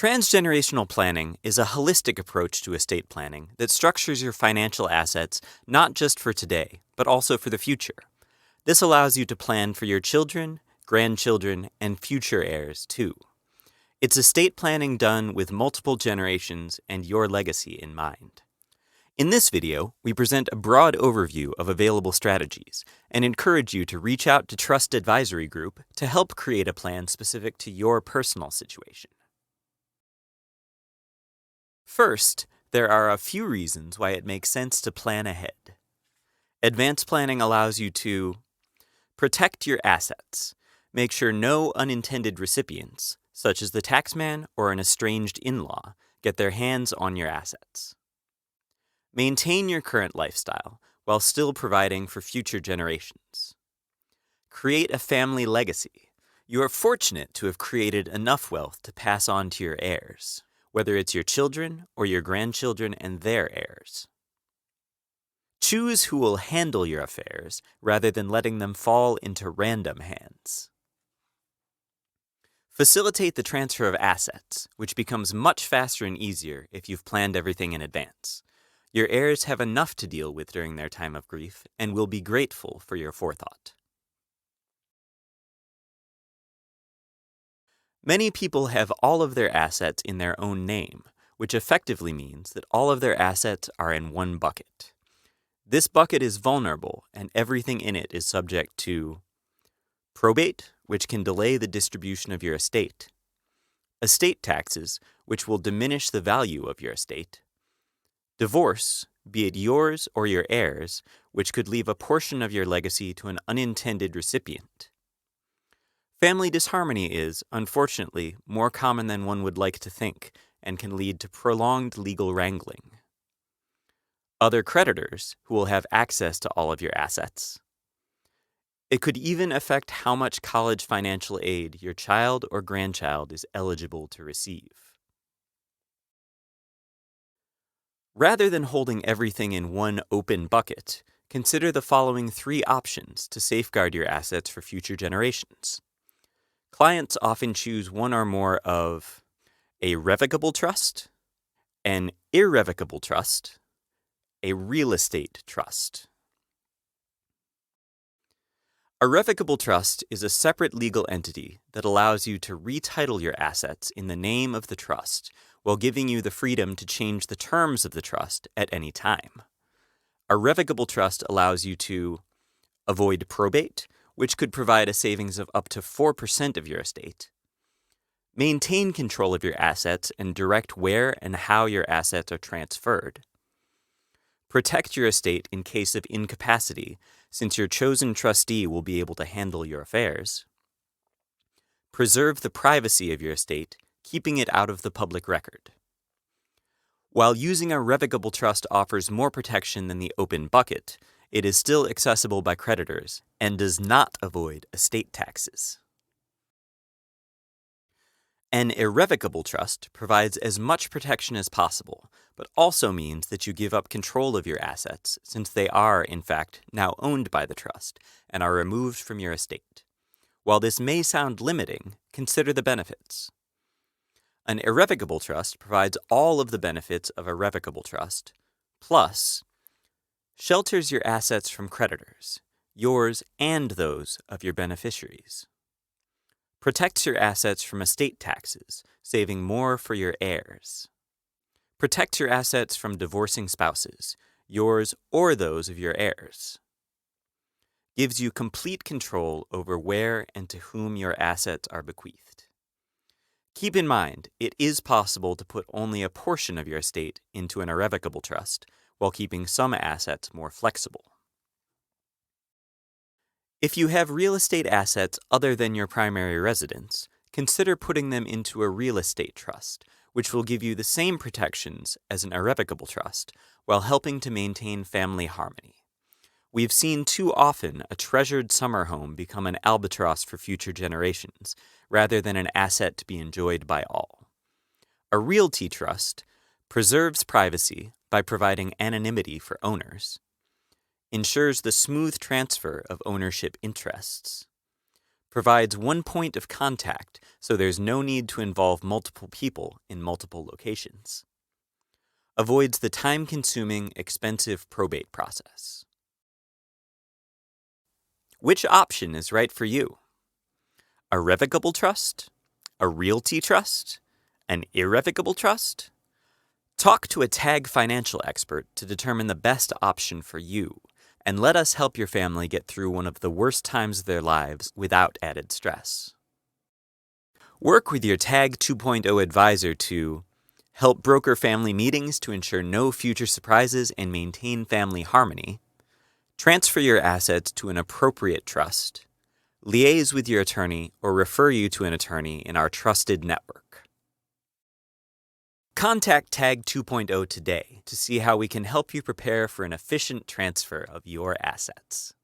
Transgenerational planning is a holistic approach to estate planning that structures your financial assets not just for today, but also for the future. This allows you to plan for your children, grandchildren, and future heirs too. It's estate planning done with multiple generations and your legacy in mind. In this video, we present a broad overview of available strategies and encourage you to reach out to Trust Advisory Group to help create a plan specific to your personal situation. First, there are a few reasons why it makes sense to plan ahead. Advanced planning allows you to protect your assets. Make sure no unintended recipients, such as the taxman or an estranged in-law, get their hands on your assets. Maintain your current lifestyle while still providing for future generations. Create a family legacy. You are fortunate to have created enough wealth to pass on to your heirs, whether it's your children or your grandchildren and their heirs. Choose who will handle your affairs rather than letting them fall into random hands. Facilitate the transfer of assets, which becomes much faster and easier if you've planned everything in advance. Your heirs have enough to deal with during their time of grief and will be grateful for your forethought. Many people have all of their assets in their own name, which effectively means that all of their assets are in one bucket. This bucket is vulnerable, and everything in it is subject to probate, which can delay the distribution of your estate, estate taxes, which will diminish the value of your estate, divorce, be it yours or your heirs, which could leave a portion of your legacy to an unintended recipient. Family disharmony is, unfortunately, more common than one would like to think and can lead to prolonged legal wrangling. Other creditors who will have access to all of your assets. It could even affect how much college financial aid your child or grandchild is eligible to receive. Rather than holding everything in one open bucket, consider the following three options to safeguard your assets for future generations. Clients often choose one or more of a revocable trust, an irrevocable trust, a real estate trust. A revocable trust is a separate legal entity that allows you to retitle your assets in the name of the trust while giving you the freedom to change the terms of the trust at any time. A revocable trust allows you to avoid probate, which could provide a savings of up to 4% of your estate. Maintain control of your assets and direct where and how your assets are transferred. Protect your estate in case of incapacity, since your chosen trustee will be able to handle your affairs. Preserve the privacy of your estate, keeping it out of the public record. While using a revocable trust offers more protection than the open bucket, it is still accessible by creditors and does not avoid estate taxes. An irrevocable trust provides as much protection as possible, but also means that you give up control of your assets since they are, in fact, now owned by the trust and are removed from your estate. While this may sound limiting, consider the benefits. An irrevocable trust provides all of the benefits of a revocable trust, plus shelters your assets from creditors, yours and those of your beneficiaries. Protects your assets from estate taxes, saving more for your heirs. Protects your assets from divorcing spouses, yours or those of your heirs. Gives you complete control over where and to whom your assets are bequeathed. Keep in mind, it is possible to put only a portion of your estate into an irrevocable trust, while keeping some assets more flexible. If you have real estate assets other than your primary residence, consider putting them into a real estate trust, which will give you the same protections as an irrevocable trust, while helping to maintain family harmony. We've seen too often a treasured summer home become an albatross for future generations, rather than an asset to be enjoyed by all. A realty trust preserves privacy by providing anonymity for owners, ensures the smooth transfer of ownership interests, provides one point of contact so there's no need to involve multiple people in multiple locations. Avoids the time-consuming, expensive probate process. Which option is right for you? A revocable trust? A realty trust? An irrevocable trust? Talk to a TAG financial expert to determine the best option for you, and let us help your family get through one of the worst times of their lives without added stress. Work with your TAG 2.0 advisor to help broker family meetings to ensure no future surprises and maintain family harmony, transfer your assets to an appropriate trust, liaise with your attorney, or refer you to an attorney in our trusted network. Contact TAG 2.0 today to see how we can help you prepare for an efficient transfer of your assets.